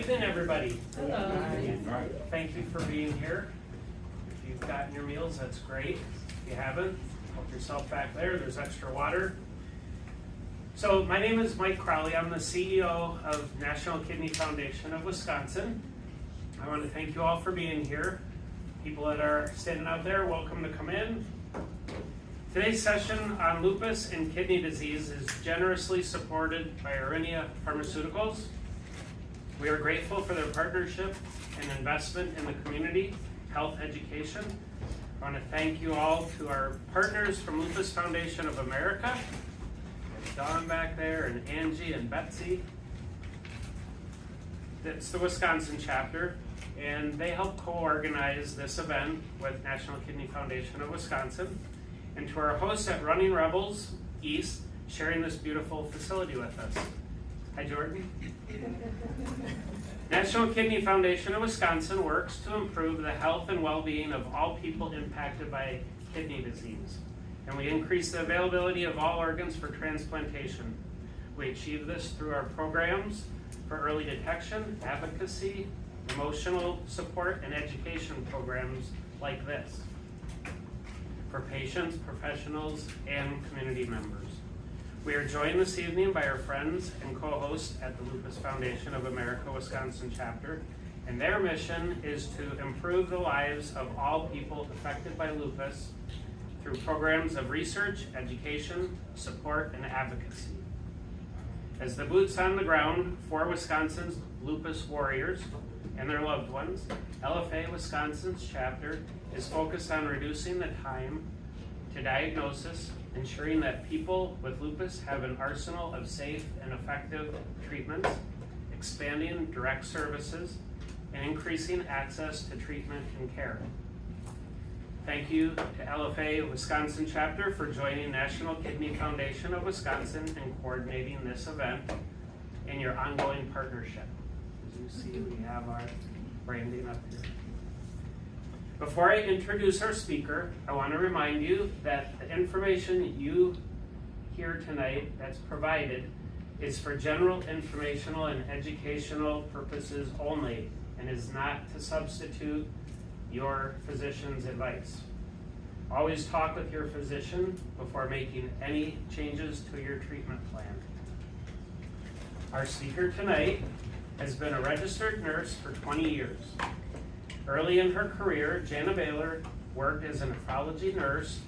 evening, everybody. Hello. Thank you for being here. If you've gotten your meals, that's great. If you haven't, help yourself back there. There's extra water. So my name is Mike Crowley. I'm the CEO of National Kidney Foundation of Wisconsin. I want to thank you all for being here. People that are standing out there, welcome to come in. Today's session on lupus and kidney disease is generously supported by Aurinia Pharmaceuticals. We are grateful for their partnership and investment in the community health education. I want to thank you all to our partners from Lupus Foundation of America. There's Dawn back there and Angie and Betsy. It's the Wisconsin chapter, and they help co-organize this event with National Kidney Foundation of Wisconsin. And to our hosts at Running Rebels East, sharing this beautiful facility with us. Hi, Jordan. National Kidney Foundation of Wisconsin works to improve the health and well-being of all people impacted by kidney disease. And we increase the availability of all organs for transplantation. We achieve this through our programs for early detection, advocacy, emotional support, and education programs like this for patients, professionals, and community members. We are joined this evening by our friends and co-hosts at the Lupus Foundation of America Wisconsin chapter, and their mission is to improve the lives of all people affected by lupus through programs of research, education, support, and advocacy. As the boots on the ground for Wisconsin's lupus warriors and their loved ones, LFA Wisconsin's chapter is focused on reducing the time to diagnosis, ensuring that people with lupus have an arsenal of safe and effective treatments, expanding direct services, and increasing access to treatment and care. Thank you to LFA Wisconsin chapter for joining National Kidney Foundation of Wisconsin and coordinating this event and your ongoing partnership. As you see, we have our branding up here. Before I introduce our speaker, I want to remind you that the information you hear tonight that's provided is for general informational and educational purposes only and is not to substitute your physician's advice. Always talk with your physician before making any changes to your treatment plan. Our speaker tonight has been a registered nurse for 20 years. Early in her career, Jana Baylor worked as a nephrology nurse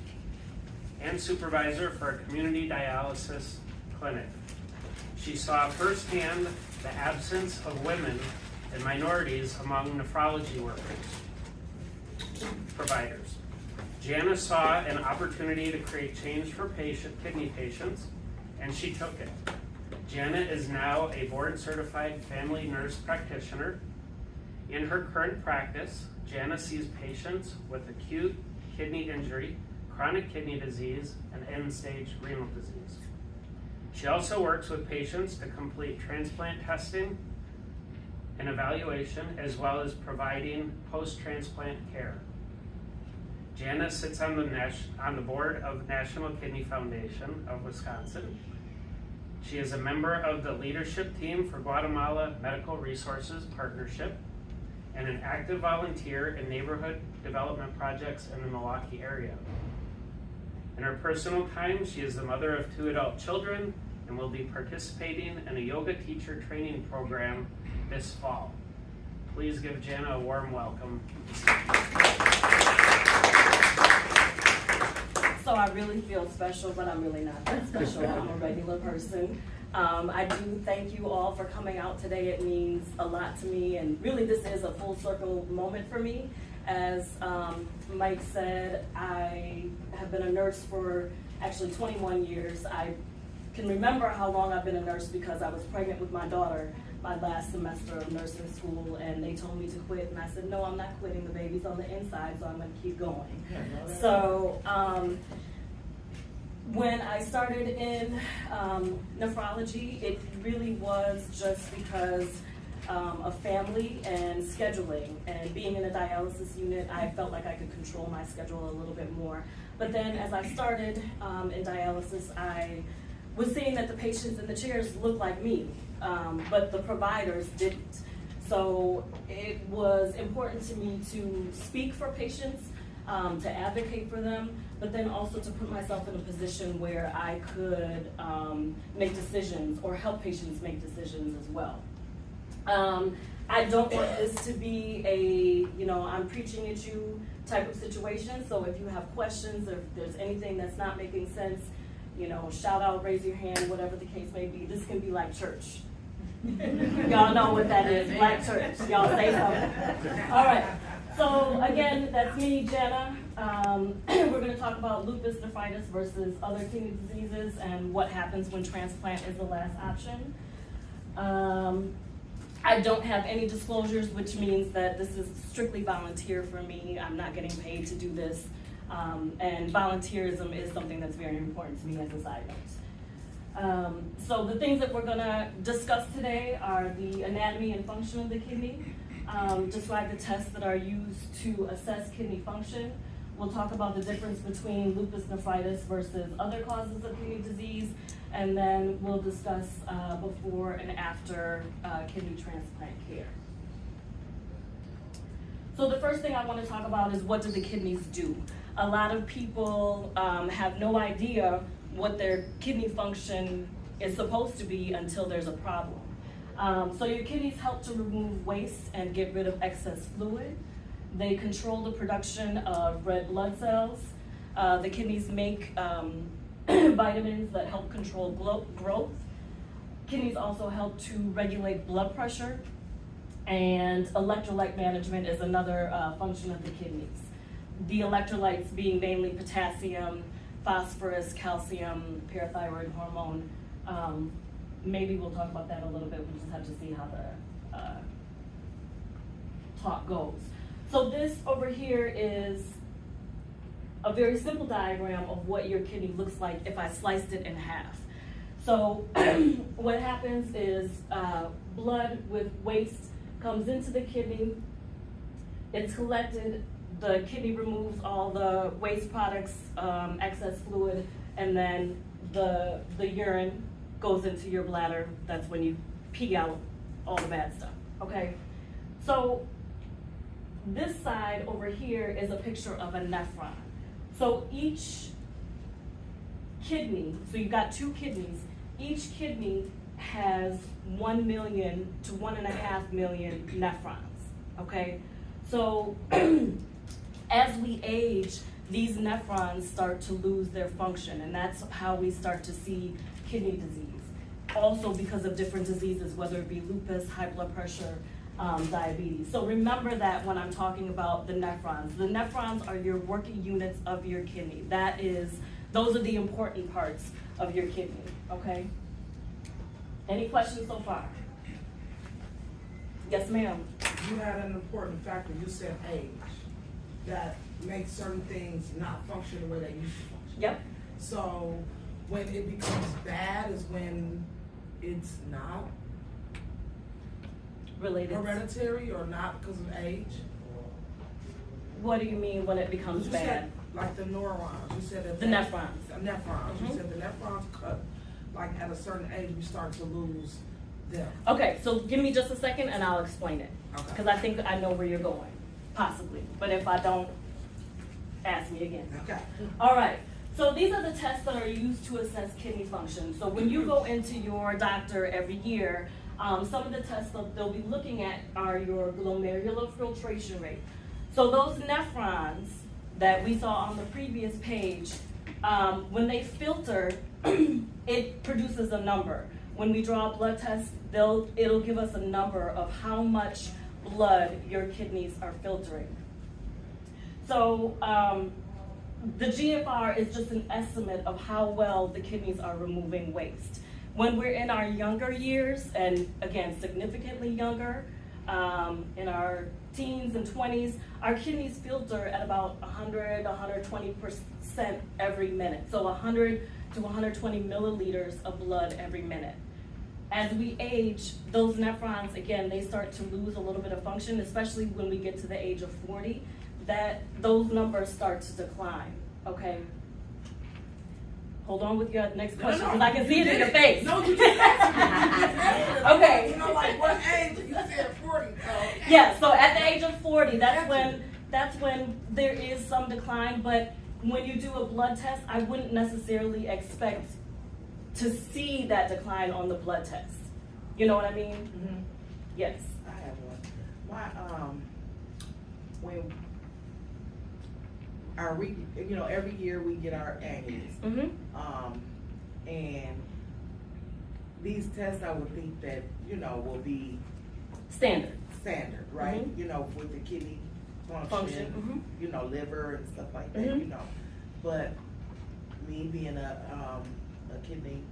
and supervisor for a community dialysis clinic. She saw firsthand the absence of women and minorities among nephrology providers. Jana saw an opportunity to create change for kidney patients, and she took it. Jana is now a board-certified family nurse practitioner. In her current practice, Jana sees patients with acute kidney injury, chronic kidney disease, and end-stage renal disease. She also works with patients to complete transplant testing and evaluation, as well as providing post-transplant care. Jana sits on the board of National Kidney Foundation of Wisconsin. She is a member of the leadership team for Guatemala Medical Resources Partnership and an active volunteer in neighborhood development projects in the Milwaukee area. In her personal time, she is the mother of 2 adult children and will be participating in a yoga teacher training program this fall. Please give Jana a warm welcome. So I really feel special, but I'm really not that special. I'm a regular person. I do thank you all for coming out today. It means a lot to me, and really this is a full circle moment for me. As Mike said, I have been a nurse for actually 21 years. I can remember how long I've been a nurse because I was pregnant with my daughter my last semester of nursing school, and they told me to quit, and I said, no, I'm not quitting. The baby's on the inside, so I'm going to keep going. So when I started in nephrology, it really was just because of family and scheduling, and being in a dialysis unit, I felt like I could control my schedule a little bit more. But then as I started in dialysis, I was seeing that the patients in the chairs looked like me, but the providers didn't. So it was important to me to speak for patients, to advocate for them, but then also to put myself in a position where I could make decisions or help patients make decisions as well. I don't want this to be a, I'm preaching at you type of situation. So if you have questions, or if there's anything that's not making sense, shout out, raise your hand, whatever the case may be. This can be like church. Y'all know what that is, black church. Y'all say something. All right. So again, that's me, Jenna. We're going to talk about lupus nephritis versus other kidney diseases and what happens when transplant is the last option. I don't have any disclosures, which means that this is strictly volunteer for me. I'm not getting paid to do this. And volunteerism is something that's very important to me as a side note. So the things that we're gonna discuss today are the anatomy and function of the kidney, describe the tests that are used to assess kidney function. We'll talk about the difference between lupus nephritis versus other causes of kidney disease, and then we'll discuss before and after kidney transplant care. So the first thing I want to talk about is, what do the kidneys do? A lot of people have no idea what their kidney function is supposed to be until there's a problem. So your kidneys help to remove waste and get rid of excess fluid. They control the production of red blood cells. The kidneys make vitamins that help control growth. Kidneys also help to regulate blood pressure, and electrolyte management is another function of the kidneys. The electrolytes being mainly potassium, phosphorus, calcium, parathyroid hormone. Maybe we'll talk about that a little bit. We just have to see how the talk goes. So this over here is a very simple diagram of what your kidney looks like if I sliced it in half. So what happens is blood with waste comes into the kidney, it's collected, the kidney removes all the waste products, excess fluid, and then the urine goes into your bladder. That's when you pee out all the bad stuff, okay? So this side over here is a picture of a nephron. So each kidney, so you've got two kidneys, each kidney has 1 million to 1.5 million nephrons, okay? So as we age, these nephrons start to lose their function, and that's how we start to see kidney disease. Also because of different diseases, whether it be lupus, high blood pressure, diabetes. So remember that when I'm talking about the nephrons are your working units of your kidney. Those are the important parts of your kidney, okay? Any questions so far? Yes, ma'am. You had an important factor. You said age, that makes certain things not function the way they used to function. Yep. So when it becomes bad is when it's not Related. hereditary or not because of age. What do you mean when it becomes You bad? said, like the neurons. You said that The nephrons. Nephrons. Mhm. You said the nephrons cut. Like at a certain age, we start to lose them. Okay, so give me just a second and I'll explain it. Okay. Because I think I know where you're going, possibly. But if I don't, ask me again. Okay. All right, so these are the tests that are used to assess kidney function. So when you go into your doctor every year, some of the tests that they'll be looking at are your glomerular filtration rate. So those nephrons that we saw on the previous page, when they filter, it produces a number. When we draw a blood test, it'll give us a number of how much blood your kidneys are filtering. So the GFR is just an estimate of how well the kidneys are removing waste. When we're in our younger years, and again, significantly younger, in our teens and 20s, our kidneys filter at about 100, 120% every minute. So 100 to 120 milliliters of blood every minute. As we age, those nephrons, again, they start to lose a little bit of function, especially when we get to the age of 40, those numbers start to decline, okay? Hold on with your next question, because I can see it in your face. No, you didn't. Okay. You know, like what age? You said 40. Yeah, so at the age of 40, that's when there is some decline, but when you do a blood test, I wouldn't necessarily expect to see that decline on the blood test. You know what I mean? Mhm. Yes. I have one. When every year we get our annuals. Mm-hmm. And these tests, I would think that, will be Standard. right? Mhm. With the kidney Function. function, Mhm. liver and stuff like that, Mhm. But me being a kidney,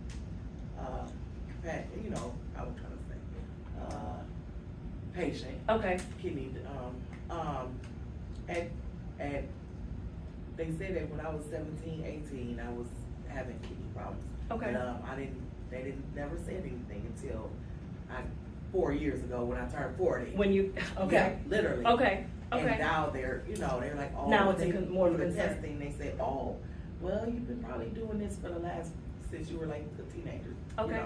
I was trying to say, patient, Okay. kidney, at they said that when I was 17, 18, I was having kidney problems. Okay. But they never said anything until 4 years ago when I turned 40. When you, okay. Yeah, literally. Okay. And Okay. now they're like, oh, Now it's they more do the concern. testing. They say, oh, well, you've been probably doing this for the last, since you were like a teenager. Okay.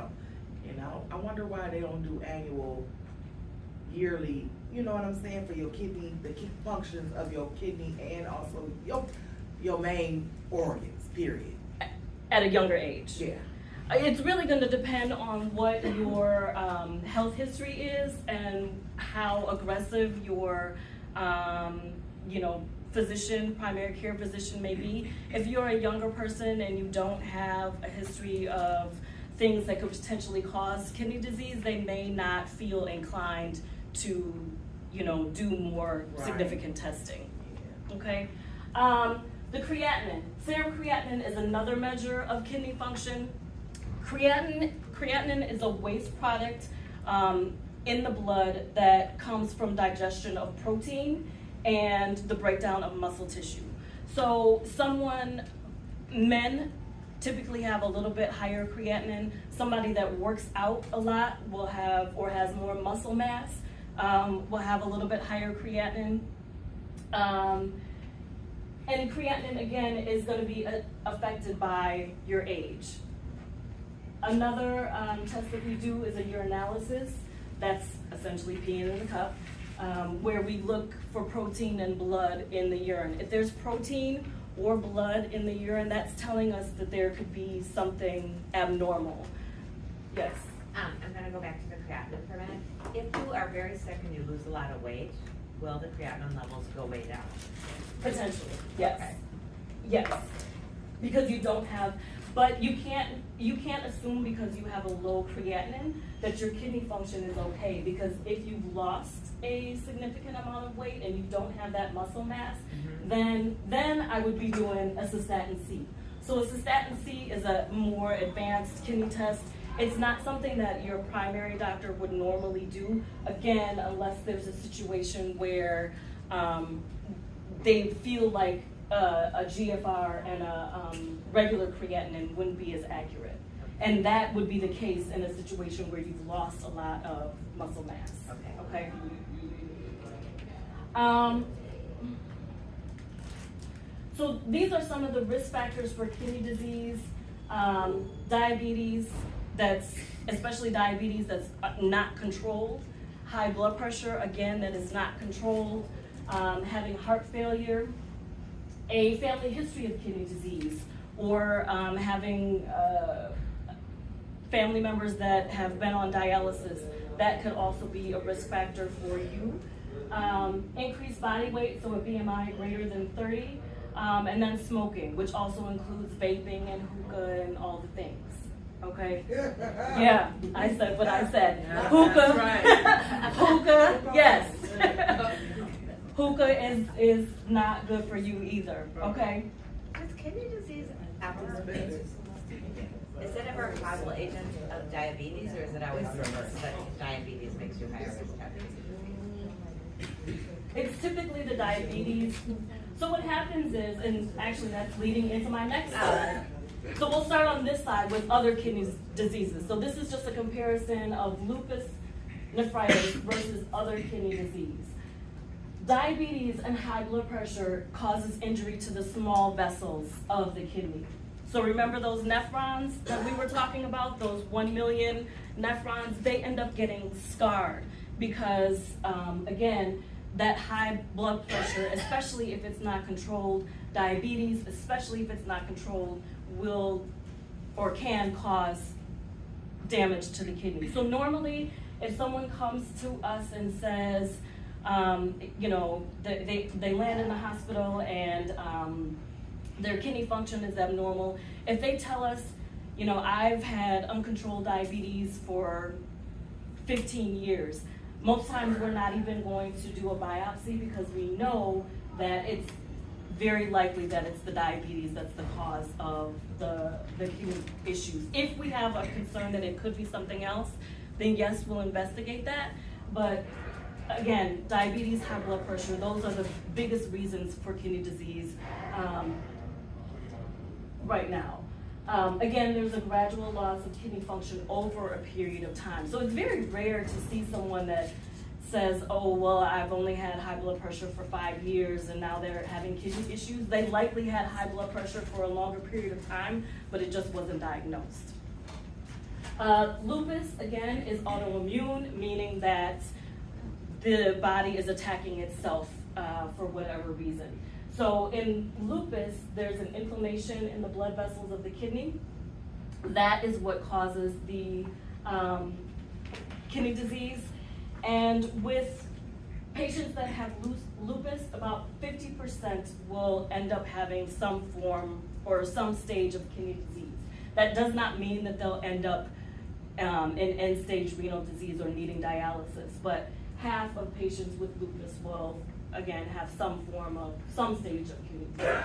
And I wonder why they don't do annual, yearly, you know what I'm saying, for your kidney, the functions of your kidney and also your main organs, period. At a younger age. Yeah. It's really going to depend on what your health history is and how aggressive your, physician, primary care physician may be. If you're a younger person and you don't have a history of things that could potentially cause kidney disease, they may not feel inclined to, do more significant testing. Yeah. Okay? The creatinine. Serum creatinine is another measure of kidney function. Creatinine is a waste product in the blood that comes from digestion of protein and the breakdown of muscle tissue. So men typically have a little bit higher creatinine. Somebody that works out a lot will have, or has more muscle mass, will have a little bit higher creatinine. And creatinine, again, is going to be affected by your age. Another test that we do is a urinalysis. That's essentially peeing in the cup, where we look for protein and blood in the urine. If there's protein or blood in the urine, that's telling us that there could be something abnormal. Yes? I'm going to go back to the creatinine for a minute. If you are very sick and you lose a lot of weight, will the creatinine levels go way down? Potentially, yes. Okay. Yes. Because you don't have, but you can't assume because you have a low creatinine that your kidney function is okay, because if you've lost a significant amount of weight and you don't have that muscle mass, then I would be doing a cystatin C. So a cystatin C is a more advanced kidney test. It's not something that your primary doctor would normally do, again, unless there's a situation where they feel like a GFR and a regular creatinine wouldn't be as accurate. And that would be the case in a situation where you've lost a lot of muscle mass. Okay? So these are some of the risk factors for kidney disease. Diabetes, especially diabetes that's not controlled. High blood pressure, again, that is not controlled. Having heart failure, a family history of kidney disease, or having family members that have been on dialysis, that could also be a risk factor for you. Increased body weight, so a BMI greater than 30, and then smoking, which also includes vaping and hookah and all the things. Okay? Yeah, I said what I said. Hookah, hookah, yes. Hookah is not good for you either, okay? Does kidney disease ever, is it ever a causal agent of diabetes, or is it always the reverse, that diabetes makes you higher risk of disease? It's typically the diabetes. So what happens is, and actually that's leading into my next slide. So we'll start on this side with other kidney diseases. So this is just a comparison of lupus nephritis versus other kidney disease. Diabetes and high blood pressure causes injury to the small vessels of the kidney. So remember those nephrons that we were talking about, those 1 million nephrons, they end up getting scarred. because, again, that high blood pressure, especially if it's not controlled, diabetes, especially if it's not controlled, will or can cause damage to the kidney. So normally, if someone comes to us and says, you know, they land in the hospital and their kidney function is abnormal, if they tell us, you know, I've had uncontrolled diabetes for 15 years, most times we're not even going to do a biopsy because we know that it's very likely that it's the diabetes that's the cause of the kidney issues. If we have a concern that it could be something else, then yes, we'll investigate that. But again, diabetes, high blood pressure, those are the biggest reasons for kidney disease right now. Again, there's a gradual loss of kidney function over a period of time. So it's very rare to see someone that says, oh, well, I've only had high blood pressure for 5 years and now they're having kidney issues. They likely had high blood pressure for a longer period of time, but it just wasn't diagnosed. Lupus, again, is autoimmune, meaning that the body is attacking itself for whatever reason. So in lupus, there's an inflammation in the blood vessels of the kidney. That is what causes the kidney disease. And with patients that have lupus, about 50% will end up having some form or some stage of kidney disease. That does not mean that they'll end up in end-stage renal disease or needing dialysis, but half of patients with lupus will, again, have some stage of kidney disease.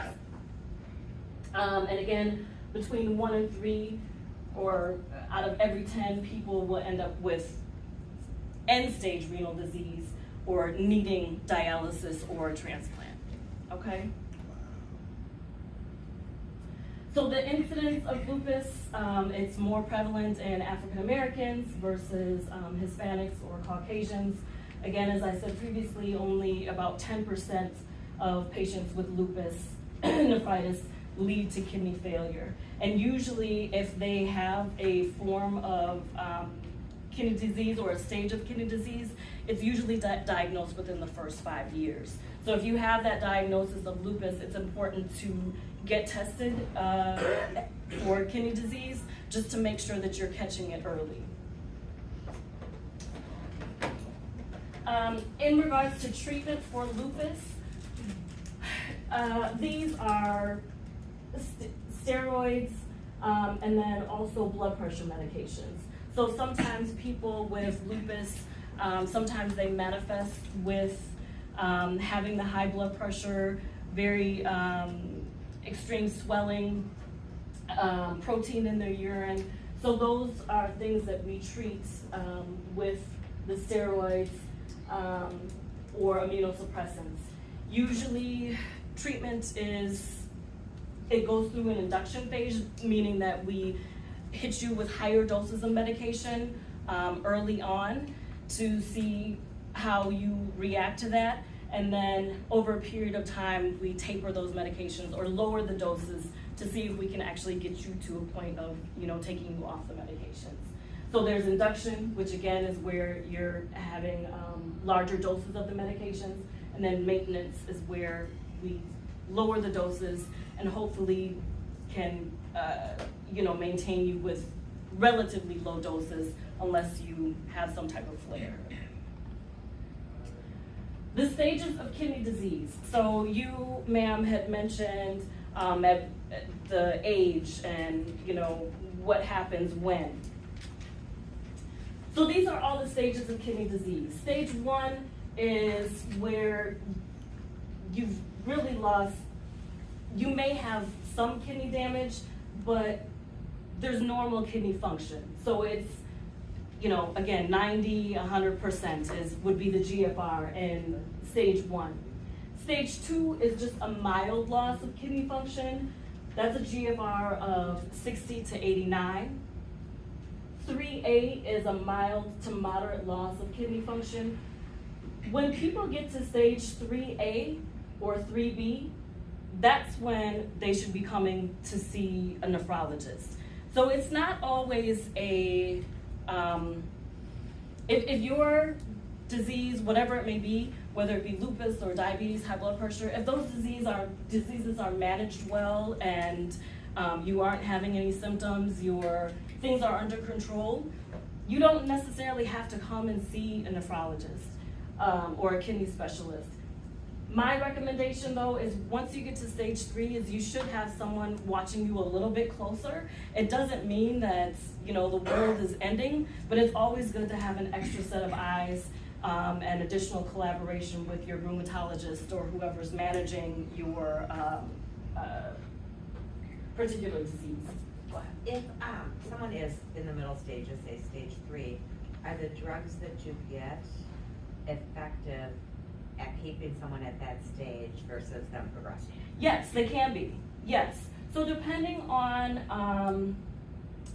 And again, between 1 and 3, or out of every 10 people will end up with end-stage renal disease or needing dialysis or a transplant, okay? So the incidence of lupus, it's more prevalent in African Americans versus Hispanics or Caucasians. Again, as I said previously, only about 10% of patients with lupus nephritis lead to kidney failure. And usually if they have a form of kidney disease or a stage of kidney disease, it's usually diagnosed within the first 5 years. So if you have that diagnosis of lupus, it's important to get tested for kidney disease just to make sure that you're catching it early. In regards to treatment for lupus, these are steroids and then also blood pressure medications. So sometimes people with lupus, sometimes they manifest with having the high blood pressure, very extreme swelling, protein in their urine. So those are things that we treat with the steroids or immunosuppressants. Usually treatment it goes through an induction phase, meaning that we hit you with higher doses of medication early on to see how you react to that. And then over a period of time, we taper those medications or lower the doses to see if we can actually get you to a point of, taking you off the medications. So there's induction, which again is where you're having larger doses of the medications, and then maintenance is where we lower the doses and hopefully can, maintain you with relatively low doses unless you have some type of flare. The stages of kidney disease. So you, ma'am, had mentioned at the age and what happens when. So these are all the stages of kidney disease. Stage 1 is where you've really lost, you may have some kidney damage, but there's normal kidney function. So it's, again, 90, 100% would be the GFR in stage 1. Stage 2 is just a mild loss of kidney function. That's a GFR of 60 to 89. 3A is a mild to moderate loss of kidney function. When people get to stage 3A or 3B, that's when they should be coming to see a nephrologist. So it's not always a, if your disease, whatever it may be, whether it be lupus or diabetes, high blood pressure, if those diseases are managed well and you aren't having any symptoms, your things are under control, you don't necessarily have to come and see a nephrologist or a kidney specialist. My recommendation though is once you get to stage 3 is you should have someone watching you a little bit closer. It doesn't mean that, you know, the world is ending, but it's always good to have an extra set of eyes and additional collaboration with your rheumatologist or whoever's managing your particular disease. Go ahead. If someone is in the middle stages, say stage 3, are the drugs that you get effective at keeping someone at that stage versus them progressing? Yes, they can be. Yes. So depending on,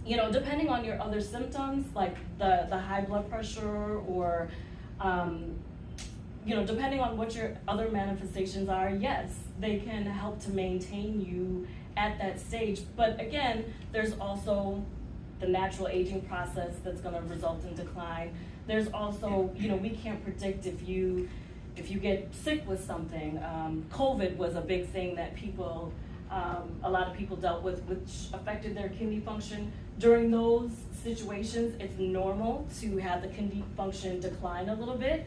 depending on your other symptoms, like the high blood pressure or, depending on what your other manifestations are, yes, they can help to maintain you at that stage. But again, there's also the natural aging process that's going to result in decline. There's also, we can't predict if you get sick with something. COVID was a big thing that people, a lot of people dealt with, which affected their kidney function. During those situations, it's normal to have the kidney function decline a little bit.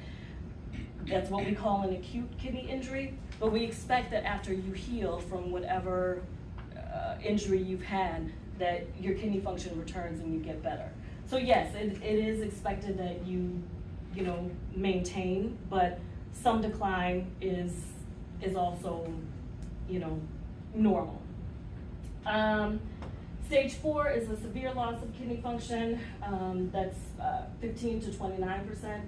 That's what we call an acute kidney injury. But we expect that after you heal from whatever injury you've had, that your kidney function returns and you get better. So yes, it is expected that you maintain, but some decline is also, normal. Stage 4 is a severe loss of kidney function. That's 15 to 29%.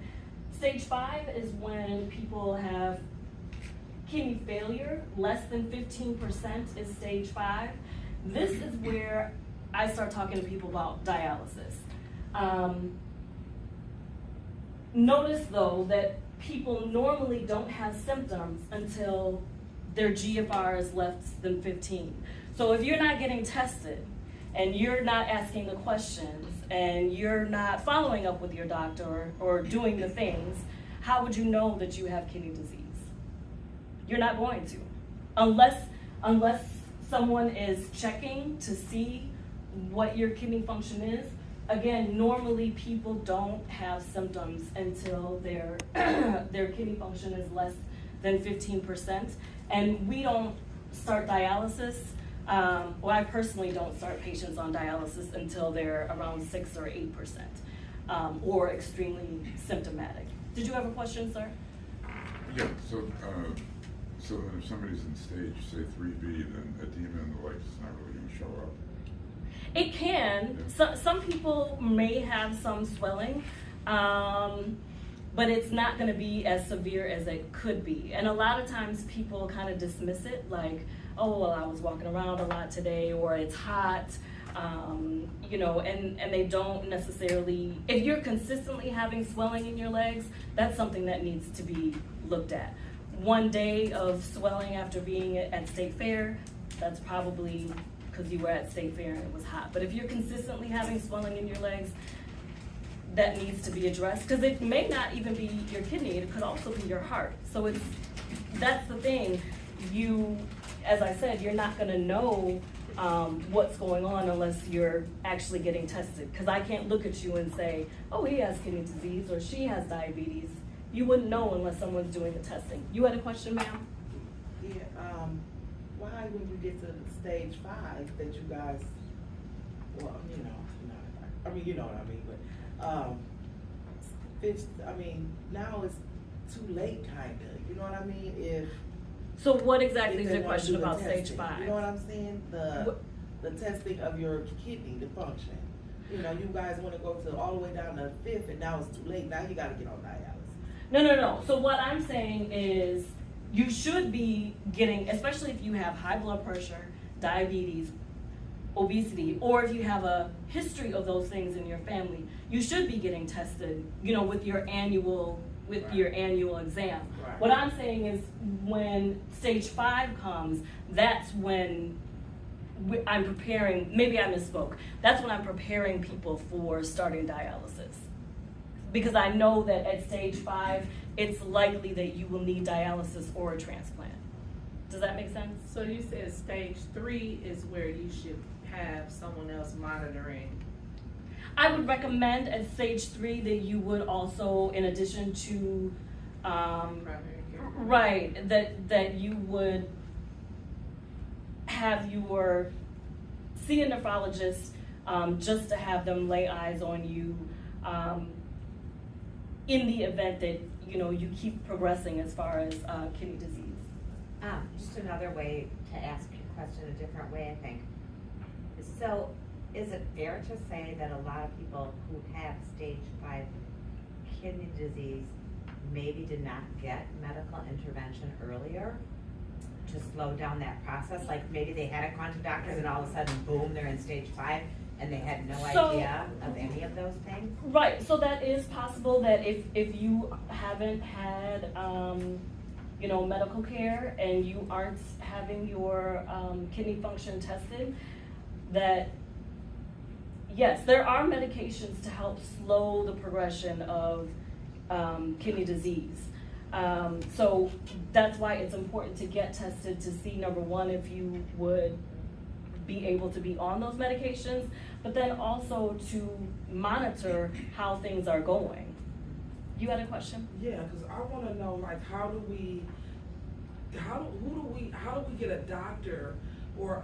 Stage 5 is when people have kidney failure. Less than 15% is stage 5. This is where I start talking to people about dialysis. Notice though that people normally don't have symptoms until their GFR is less than 15. So if you're not getting tested and you're not asking the questions and you're not following up with your doctor or doing the things, how would you know that you have kidney disease? You're not going to. Unless someone is checking to see what your kidney function is. Again, normally people don't have symptoms until their kidney function is less than 15%. And we don't start dialysis, I personally don't start patients on dialysis until they're around 6 or 8%, or extremely symptomatic. Did you have a question, sir? Yeah, so then if somebody's in stage, say 3B, then edema in the legs is not really going to show up. It can. Yeah. Some people may have some swelling, but it's not going to be as severe as it could be. And a lot of times people kind of dismiss it like, oh, well, I was walking around a lot today, or it's hot, and they don't necessarily, if you're consistently having swelling in your legs, that's something that needs to be looked at. One day of swelling after being at State Fair, that's probably because you were at State Fair and it was hot. But if you're consistently having swelling in your legs, that needs to be addressed, because it may not even be your kidney, it could also be your heart. So that's the thing. As I said, you're not gonna know what's going on unless you're actually getting tested. Because I can't look at you and say, oh, he has kidney disease or she has diabetes. You wouldn't know unless someone's doing the testing. You had a question, ma'am? Yeah, why when you get to stage 5 that you guys, well, you know what I mean, but, now it's too late, kinda, you know what I mean? So what exactly If is they your wanna question do the about stage testing, 5? You know what I'm saying? The testing of your kidney, the function. You guys wanna go all the way down to 5th, and now it's too late, now you gotta get on dialysis. No. So what I'm saying is you should be getting, especially if you have high blood pressure, diabetes, obesity, or if you have a history of those things in your family, you should be getting tested, with your annual exam. Right. What I'm saying is when stage 5 comes, that's when I'm preparing, maybe I misspoke, that's when I'm preparing people for starting dialysis. because I know that at stage 5, it's likely that you will need dialysis or a transplant. Does that make sense? So you said stage 3 is where you should have someone else monitoring. I would recommend at stage 3 that you would also, in addition to, Primary care. right, that you would have see a nephrologist, just to have them lay eyes on you, in the event that, you keep progressing as far as, kidney disease. Just another way to ask your question a different way, I think. So, is it fair to say that a lot of people who have stage 5 kidney disease maybe did not get medical intervention earlier to slow down that process? Like maybe they hadn't gone to doctors and all of a sudden, boom, they're in stage 5 and they had no idea of any of those things? Right, so that is possible that if you haven't had, medical care and you aren't having your kidney function tested, that yes, there are medications to help slow the progression of kidney disease. So that's why it's important to get tested to see, number one, if you would be able to be on those medications, but then also to monitor how things are going. You had a question? Yeah, because I want to know, like, how do we get a doctor or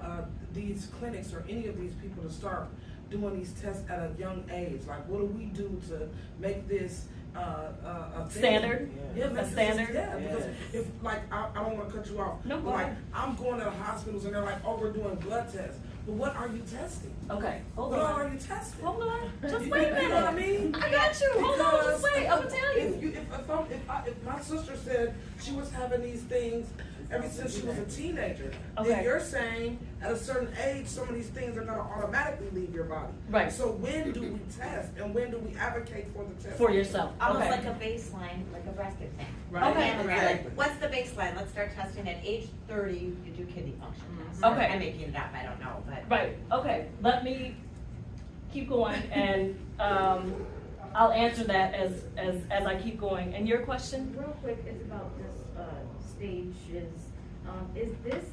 these clinics or any of these people to start doing these tests at a young age? Like, what do we do to make this a thing? Standard? Yeah, A make this standard? Yeah, because if, like, I don't want to cut you off. No, go but, like, ahead. I'm going to the hospitals and they're like, oh, we're doing blood tests. But what are you testing? Okay, hold What on. are you testing? Hold on, just You- wait a you minute. know what I mean? I got you, hold on, just wait, I'm gonna tell If you. if my sister said she was having these things ever since she was a teenager, Okay. then you're saying at a certain age, some of these things are gonna automatically leave your body. Right. So when do we test and when do we advocate for the test? For yourself, Almost okay. like a baseline, like a breast exam. Right. Okay. Mammogram. Exactly. What's the baseline? Let's start testing at age 30, you do kidney function tests. Okay. I'm making it up, I don't know, but. Right, okay, let me keep going and, I'll answer that as I keep going. And your question? Real quick, it's about this stages. Is this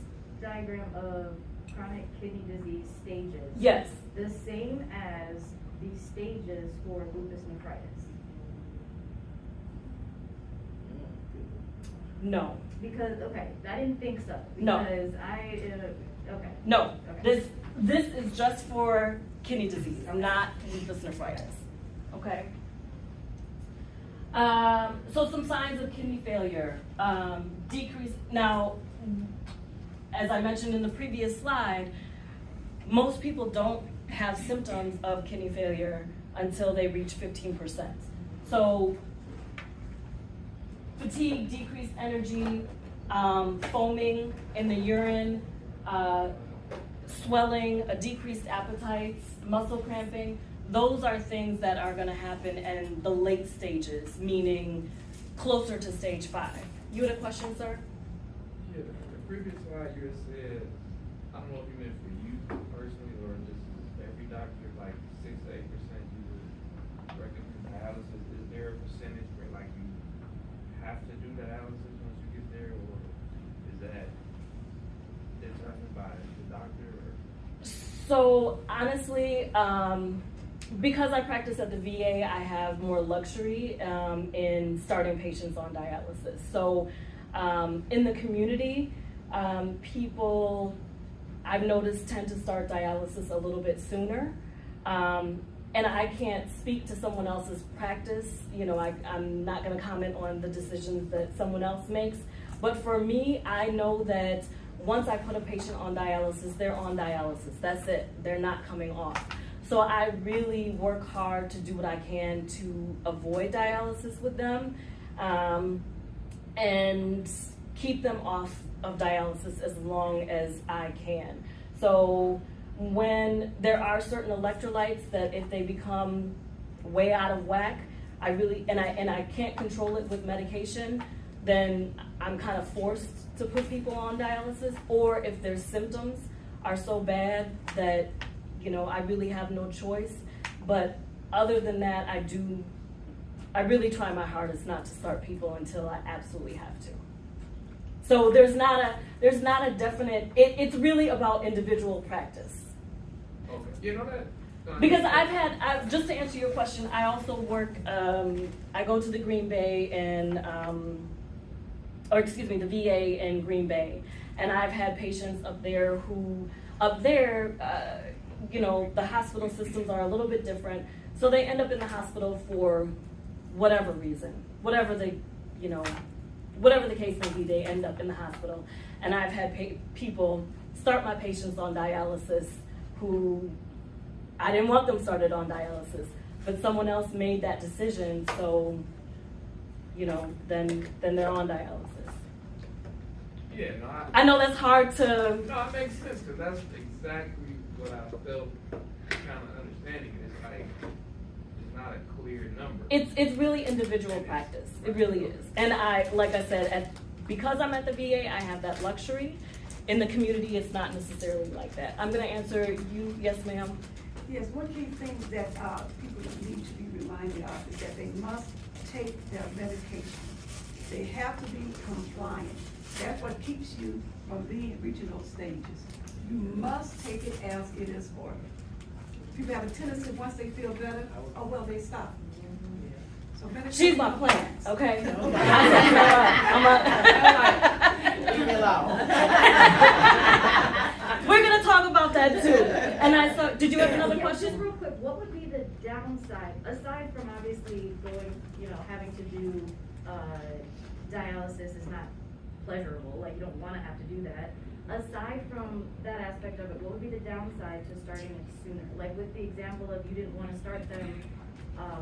diagram of chronic kidney disease stages Yes, the same as the stages for lupus nephritis? no, Because, okay, I didn't think so. No. Because okay. no, Okay. this is just for kidney disease, not lupus nephritis, okay? So some signs of kidney failure, decrease, now, as I mentioned in the previous slide, most people don't have symptoms of kidney failure until they reach 15%. So fatigue, decreased energy, foaming in the urine, swelling, a decreased appetite, muscle cramping, those are things that are gonna happen in the late stages, meaning closer to stage 5. You had a question, sir? Yeah, the previous slide you had said, I don't know if you meant for you personally or just every doctor, like 6 to 8% you would recommend dialysis. Is there a percentage where like you have to do dialysis once you get there, or is that determined by the doctor? Or? So honestly, because I practice at the VA, I have more luxury in starting patients on dialysis. So in the community, people, I've noticed, tend to start dialysis a little bit sooner. And I can't speak to someone else's practice. You know, I'm not gonna comment on the decisions that someone else makes. But for me, I know that once I put a patient on dialysis, they're on dialysis. That's it. They're not coming off. So I really work hard to do what I can to avoid dialysis with them, and keep them off of dialysis as long as I can. So when there are certain electrolytes that if they become way out of whack, I really, and I can't control it with medication, then I'm kind of forced to put people on dialysis. Or if their symptoms are so bad that, you know, I really have no choice. But other than that, I really try my hardest not to start people until I absolutely have to. So there's not a definite, it's really about individual practice. Okay, you know that? Because just to answer your question, I also work, I go to the Green Bay and, the VA in Green Bay. And I've had patients up there who, the hospital systems are a little bit different. So they end up in the hospital for whatever reason, whatever the case may be, they end up in the hospital. And I've had people start my patients on dialysis who I didn't want them started on dialysis, but someone else made that decision, so, then they're on dialysis. Yeah, no, I know that's hard to, No, it makes sense, because that's exactly what I felt kind of understanding. It's like, it's not a clear number. it's really individual practice, it really is. And like I said, because I'm at the VA, I have that luxury. In the community, it's not necessarily like that. I'm gonna answer you, yes ma'am? Yes, one key thing that people need to be reminded of is that they must take their medication. They have to be compliant. That's what keeps you from reaching those stages. You must take it as it is ordered. People have a tendency, once they feel better, they stop. So She's my plan, okay? Leave me alone. We're gonna talk about that too. And did you have another question? Just real quick, what would be the downside, aside from obviously going, having to do, dialysis is not pleasurable, like you don't wanna have to do that. Aside from that aspect of it, what would be the downside to starting it sooner? Like with the example of you didn't wanna start them,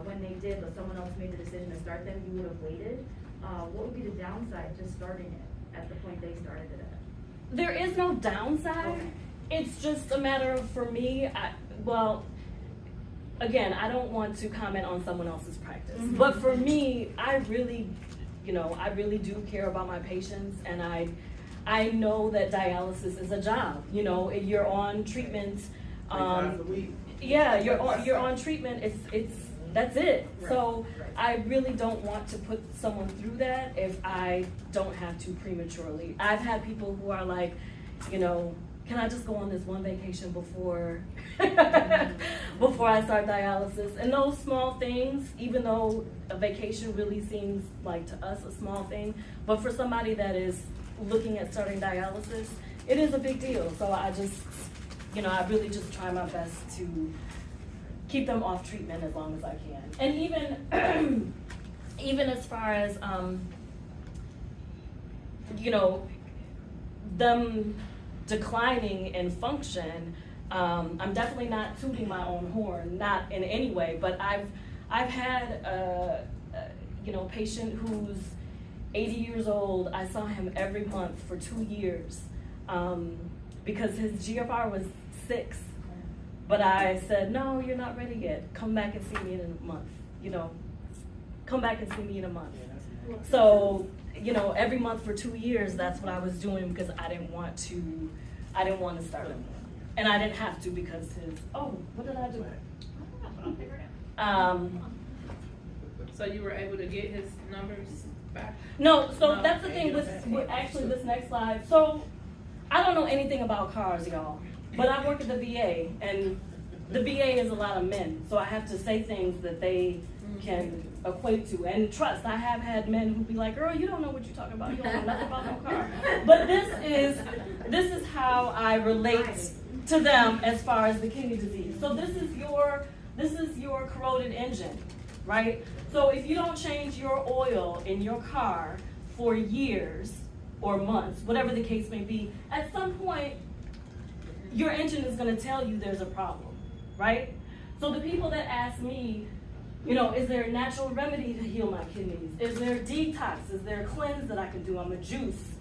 when they did, but someone else made the decision to start them, you would have waited. What would be the downside to starting it at the point they started it at? There is no downside. Okay. It's just a matter of, for me, again, I don't want to comment on someone else's practice. Mm-hmm. But for me, I really do care about my patients, and I know that dialysis is a job. You're on treatment. 3 times a week. Yeah, you're on treatment. That's it. Right, So right. I really don't want to put someone through that if I don't have to prematurely. I've had people who are like, can I just go on this one vacation before before I start dialysis? And those small things, even though a vacation really seems like to us a small thing, but for somebody that is looking at starting dialysis, it is a big deal. So I just, I really just try my best to keep them off treatment as long as I can. And even as far as, them declining in function, I'm definitely not tooting my own horn, not in any way, but I've had a patient who's 80 years old. I saw him every month for 2 years because his GFR was 6. But I said, no, you're not ready yet. Come back and see me in a month. Come back and see me in a month. So, every month for 2 years, that's what I was doing because I didn't want to start him. And I didn't have to because what did I do? So you were able to get his numbers back? No, so No, that's the thing with actually this next slide. So I don't know anything about cars, y'all, but I work at the VA, and the VA is a lot of men, so I have to say things that they can equate to and trust. I have had men who be like, girl, you don't know what you're talking about. You don't know nothing about no car. But this is how I relate to them as far as the kidney disease. So this is your corroded engine, right? So if you don't change your oil in your car for years or months, whatever the case may be, at some point your engine is going to tell you there's a problem, right? So the people that ask me, is there a natural remedy to heal my kidneys? Is there a detox? Is there a cleanse that I can do? I'm a juice.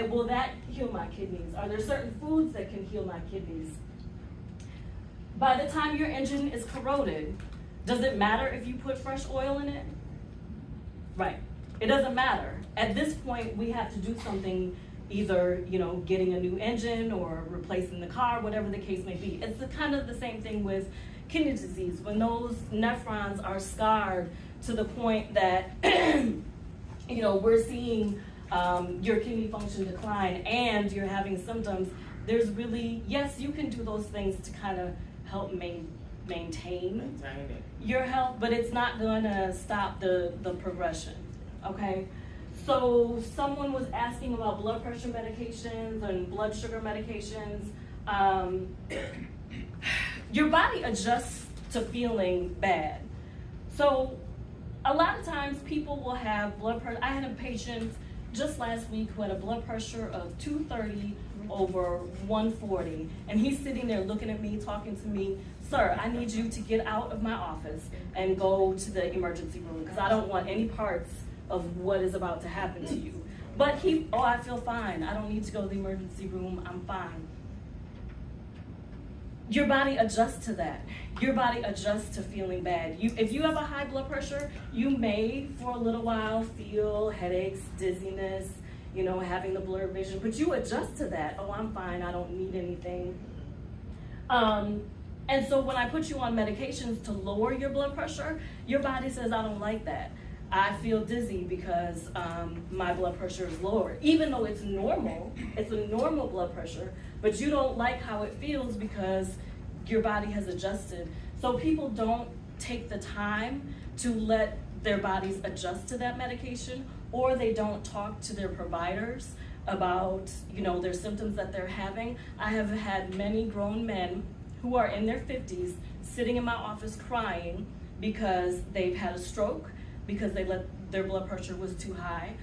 Will that heal my kidneys? Are there certain foods that can heal my kidneys? By the time your engine is corroded, does it matter if you put fresh oil in it? Right. It doesn't matter. At this point, we have to do something, either, getting a new engine or replacing the car, whatever the case may be. It's kind of the same thing with kidney disease. When those nephrons are scarred to the point that, you know, we're seeing your kidney function decline and you're having symptoms, there's really, yes, you can do those things to kind of help maintain your health, but it's not gonna stop the progression, okay? So someone was asking about blood pressure medications and blood sugar medications. Your body adjusts to feeling bad. So a lot of times people will have blood pressure. I had a patient just last week who had a blood pressure of 230 over 140, and he's sitting there looking at me, talking to me, sir, I need you to get out of my office and go to the emergency room because I don't want any parts of what is about to happen to you. But I feel fine. I don't need to go to the emergency room. I'm fine. Your body adjusts to that. Your body adjusts to feeling bad. If you have a high blood pressure, you may, for a little while, feel headaches, dizziness, you know, having the blurred vision, but you adjust to that. Oh, I'm fine. I don't need anything. And so when I put you on medications to lower your blood pressure, your body says, I don't like that. I feel dizzy because my blood pressure is lower. Even though it's normal, it's a normal blood pressure, but you don't like how it feels because your body has adjusted. So people don't take the time to let their bodies adjust to that medication, or they don't talk to their providers about, you know, their symptoms that they're having. I have had many grown men who are in their 50s sitting in my office crying because they've had a stroke, because their blood pressure was too high,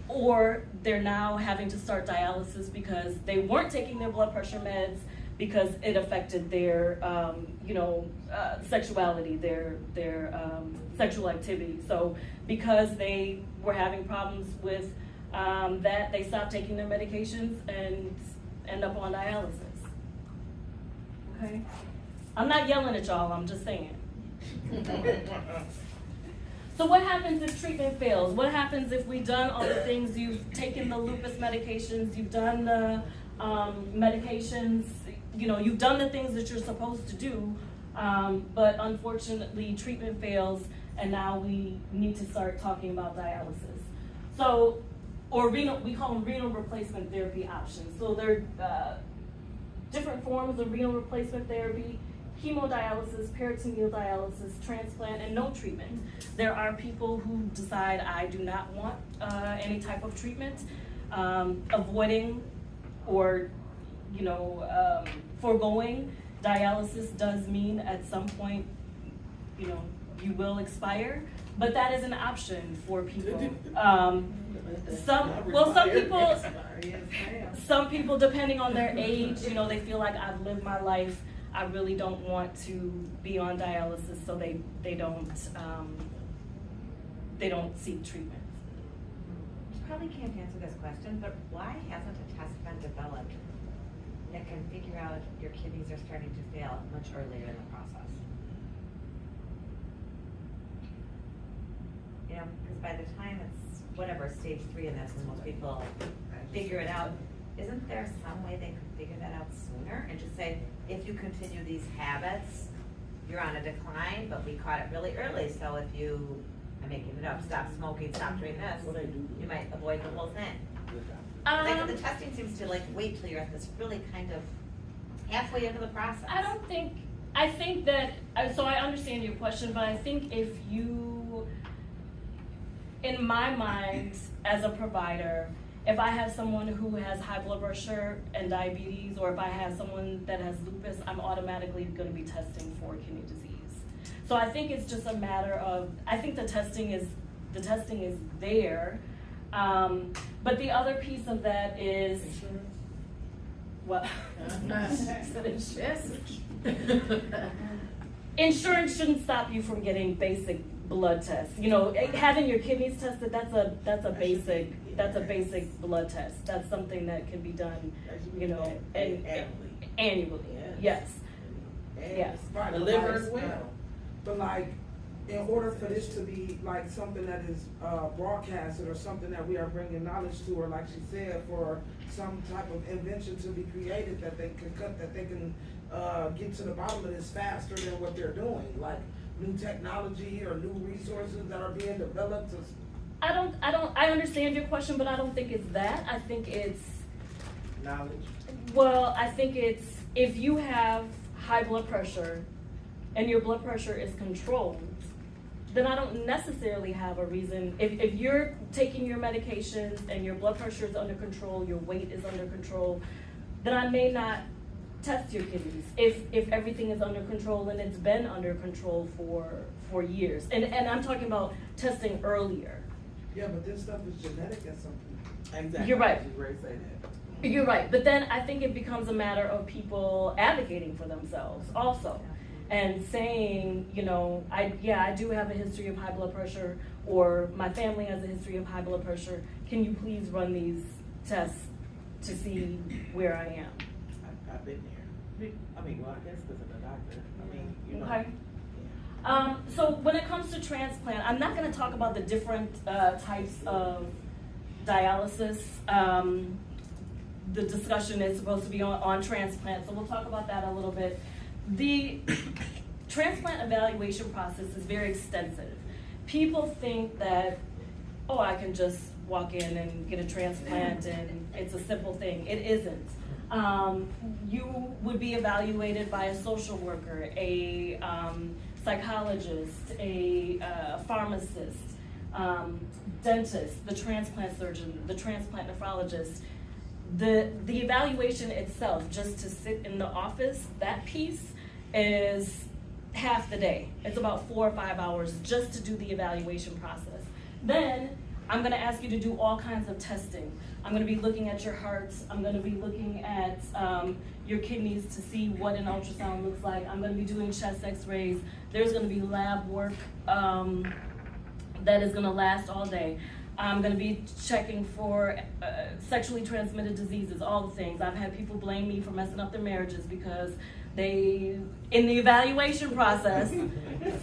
or they're now having to start dialysis because they weren't taking their blood pressure meds because it affected their, sexuality, their sexual activity. So because they were having problems with that, they stopped taking their medications and end up on dialysis. Okay? I'm not yelling at y'all, I'm just saying. So what happens if treatment fails? What happens if we've done all the things, you've taken the lupus medications, you've done the medications, you know, you've done the things that you're supposed to do, but unfortunately treatment fails and now we need to start talking about dialysis. So, or we call them renal replacement therapy options. So there are different forms of renal replacement therapy: hemodialysis, peritoneal dialysis, transplant, and no treatment. There are people who decide, I do not want any type of treatment, avoiding or, foregoing dialysis does mean at some point, you will expire, but that is an option for people. Some people, depending on their age, they feel like I've lived my life, I really don't want to be on dialysis, so they don't seek treatment. You probably can't answer this question, but why hasn't a test been developed that can figure out your kidneys are starting to fail much earlier in the process? Because by the time it's whatever stage 3 in this, and most people figure it out, isn't there some way they could figure that out sooner and just say, if you continue these habits, you're on a decline, but we caught it really early, so if you, I'm making it up, stop smoking, stop doing this, you might avoid the whole thing. The testing seems to wait till you're at this really kind of halfway into the process. I think that, so I understand your question, but I think if you, in my mind, as a provider, if I have someone who has high blood pressure and diabetes, or if I have someone that has lupus, I'm automatically going to be testing for kidney disease. So I think it's just a matter of, I think the testing is there, but the other piece of that is, well, insurance shouldn't stop you from getting basic blood tests. Having your kidneys tested, that's a basic blood test. That's something that can be done, annually. Yes. Yes. Right, the liver as well. But in order for this to be something that is broadcasted, or something that we are bringing knowledge to, or like she said, for some type of invention to be created that they can get to the bottom of this faster than what they're doing. new technology or new resources that are being developed to? I understand your question, but I don't think it's that. I think it's, Knowledge. well, I think it's, if you have high blood pressure and your blood pressure is controlled, then I don't necessarily have a reason. If you're taking your medications and your blood pressure is under control, your weight is under control, then I may not test your kidneys if everything is under control and it's been under control for years. And I'm talking about testing earlier. Yeah, but this stuff is genetic at some point. Exactly. You're right. She's ready to say that. You're right, but then I think it becomes a matter of people advocating for themselves also. And saying, you know, I do have a history of high blood pressure, or my family has a history of high blood pressure. Can you please run these tests to see where I am? I've been there. I mean, well, I guess because of the doctor. I mean, you know. Okay. So when it comes to transplant, I'm not going to talk about the different types of dialysis. The discussion is supposed to be on transplant, so we'll talk about that a little bit. The transplant evaluation process is very extensive. People think that, oh, I can just walk in and get a transplant and it's a simple thing. It isn't. You would be evaluated by a social worker, a psychologist, a pharmacist, dentist, the transplant surgeon, the transplant nephrologist. The evaluation itself, just to sit in the office, that piece is half the day. It's about 4 or 5 hours just to do the evaluation process. Then I'm going to ask you to do all kinds of testing. I'm going to be looking at your heart. I'm going to be looking at your kidneys to see what an ultrasound looks like. I'm going to be doing chest x-rays. There's going to be lab work that is going to last all day. I'm going to be checking for sexually transmitted diseases, all the things. I've had people blame me for messing up their marriages because they, in the evaluation process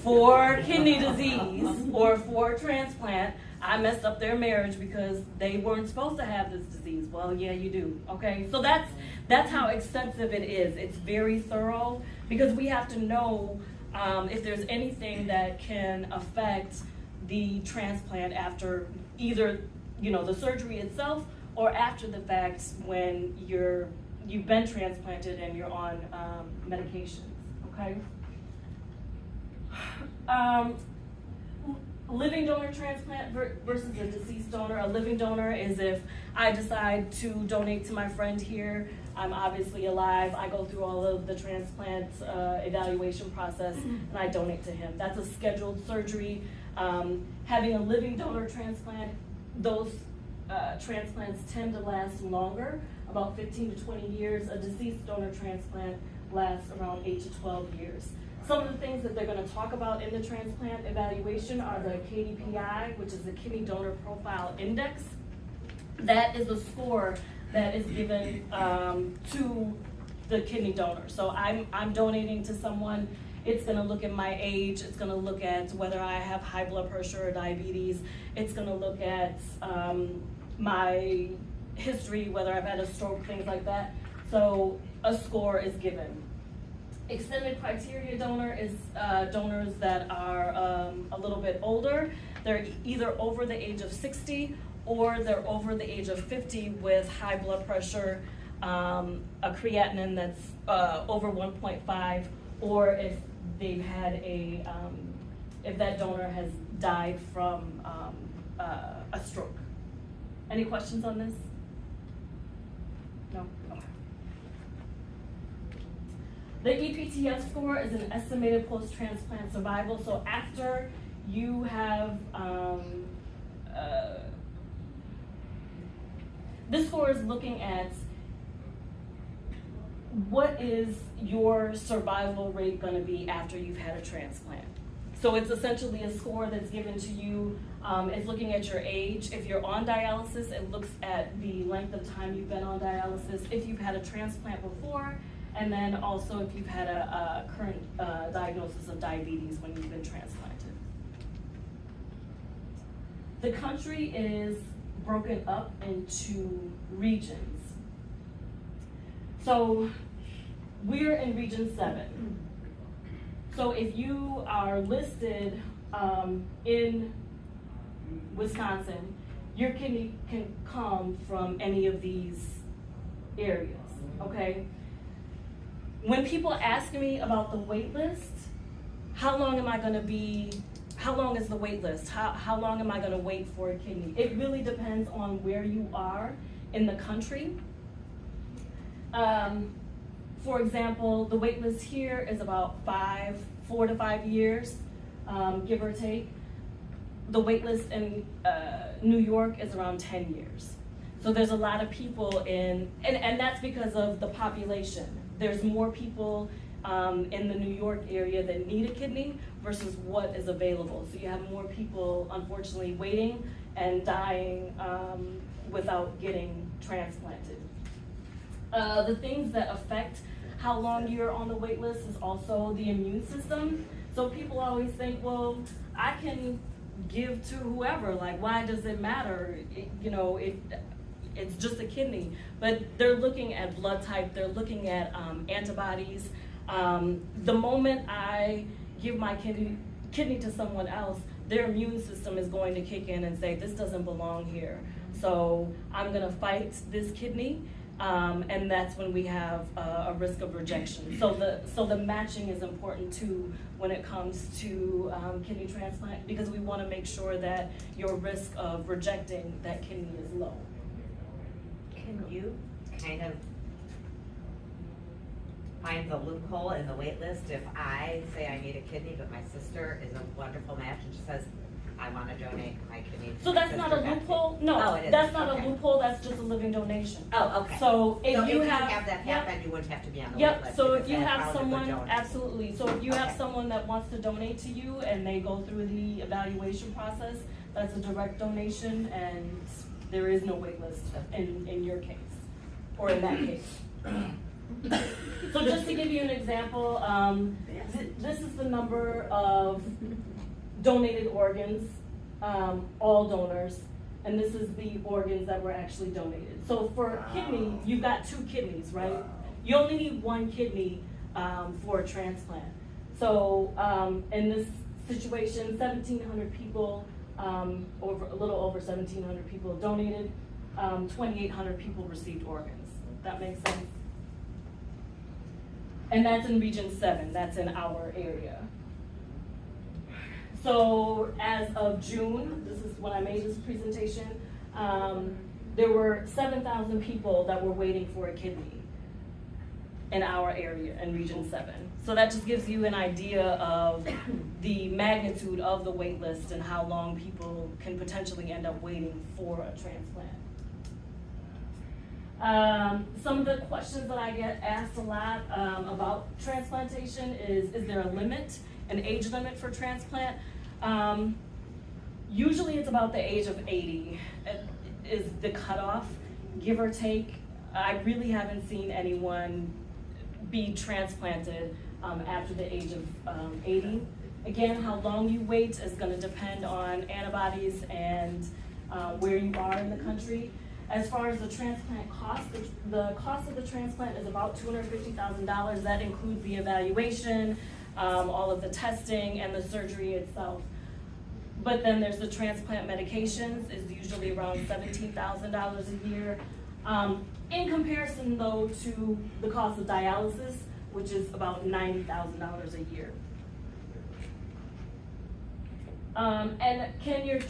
for kidney disease or for transplant, I messed up their marriage because they weren't supposed to have this disease. Well, yeah, you do. Okay, so that's how extensive it is. It's very thorough because we have to know if there's anything that can affect the transplant after either, you know, the surgery itself or after the fact when you've been transplanted and you're on medications. Okay. Living donor transplant versus a deceased donor. A living donor is if I decide to donate to my friend here. I'm obviously alive. I go through all of the transplant evaluation process and I donate to him. That's a scheduled surgery. Having a living donor transplant, those transplants tend to last longer, about 15 to 20 years. A deceased donor transplant lasts around 8 to 12 years. Some of the things that they're going to talk about in the transplant evaluation are the KDPI, which is the Kidney Donor Profile Index. That is a score that is given to the kidney donor. So I'm donating to someone. It's going to look at my age. It's going to look at whether I have high blood pressure or diabetes. It's going to look at my history, whether I've had a stroke, things like that. So a score is given. Extended criteria donor is donors that are a little bit older. They're either over the age of 60 or they're over the age of 50 with high blood pressure, a creatinine that's over 1.5, or if they've had if that donor has died from a stroke. Any questions on this? No? Okay. The EPTS score is an estimated post-transplant survival. So after you have, this score is looking at what is your survival rate going to be after you've had a transplant. So it's essentially a score that's given to you. It's looking at your age. If you're on dialysis, it looks at the length of time you've been on dialysis. If you've had a transplant before, and then also if you've had a current diagnosis of diabetes when you've been transplanted. The country is broken up into regions. So we're in region 7. So if you are listed in Wisconsin, your kidney can come from any of these areas, okay? When people ask me about the wait list, how long is the wait list? How long am I gonna wait for a kidney? It really depends on where you are in the country. For example, the wait list here is about 4 to 5 years, give or take. The wait list in New York is around 10 years. So there's a lot of people and that's because of the population. There's more people in the New York area that need a kidney versus what is available. So you have more people, unfortunately, waiting and dying without getting transplanted. The things that affect how long you're on the wait list is also the immune system. So people always think, well, I can give to whoever, like, why does it matter? It's just a kidney. But they're looking at blood type, they're looking at antibodies. The moment I give my kidney to someone else, their immune system is going to kick in and say, this doesn't belong here. So I'm gonna fight this kidney, and that's when we have a risk of rejection. So the matching is important too when it comes to kidney transplant, because we wanna make sure that your risk of rejecting that kidney is low. Can you kind of find the loophole in the wait list if I say I need a kidney, but my sister is a wonderful match and she says, I want to donate my kidney to So my that's not a sister loophole? Betsy. No, Oh, it is. that's not Okay. a loophole, that's just a living donation. Oh, okay. So if you have. that Yep. happen, you wouldn't have to be on the wait Yep, list. so because if you they have found a good someone, donor. absolutely, so if you have Okay. someone that wants to donate to you and they go through the evaluation process, that's a direct donation and there is no wait list in your case, or in that case. So just to give you an example, this is the number of donated organs, all donors, and this is the organs that were actually donated. So for kidney, you've got 2 kidneys, right? You only need 1 kidney for a transplant. So in this situation, 1,700 people, a little over 1,700 people donated, 2,800 people received organs. That makes sense? And that's in Region 7, that's in our area. So as of June, this is when I made this presentation, there were 7,000 people that were waiting for a kidney in our area, in Region 7. So that just gives you an idea of the magnitude of the wait list and how long people can potentially end up waiting for a transplant. Some of the questions that I get asked a lot about transplantation is there a limit, an age limit for transplant? Usually it's about the age of 80 is the cutoff, give or take. I really haven't seen anyone be transplanted after the age of 80. Again, how long you wait is gonna depend on antibodies and where you are in the country. As far as the transplant cost, the cost of the transplant is about $250,000. That includes the evaluation, all of the testing, and the surgery itself. But then there's the transplant medications, is usually around $17,000 a year. In comparison though to the cost of dialysis, which is about $90,000 a year. And can your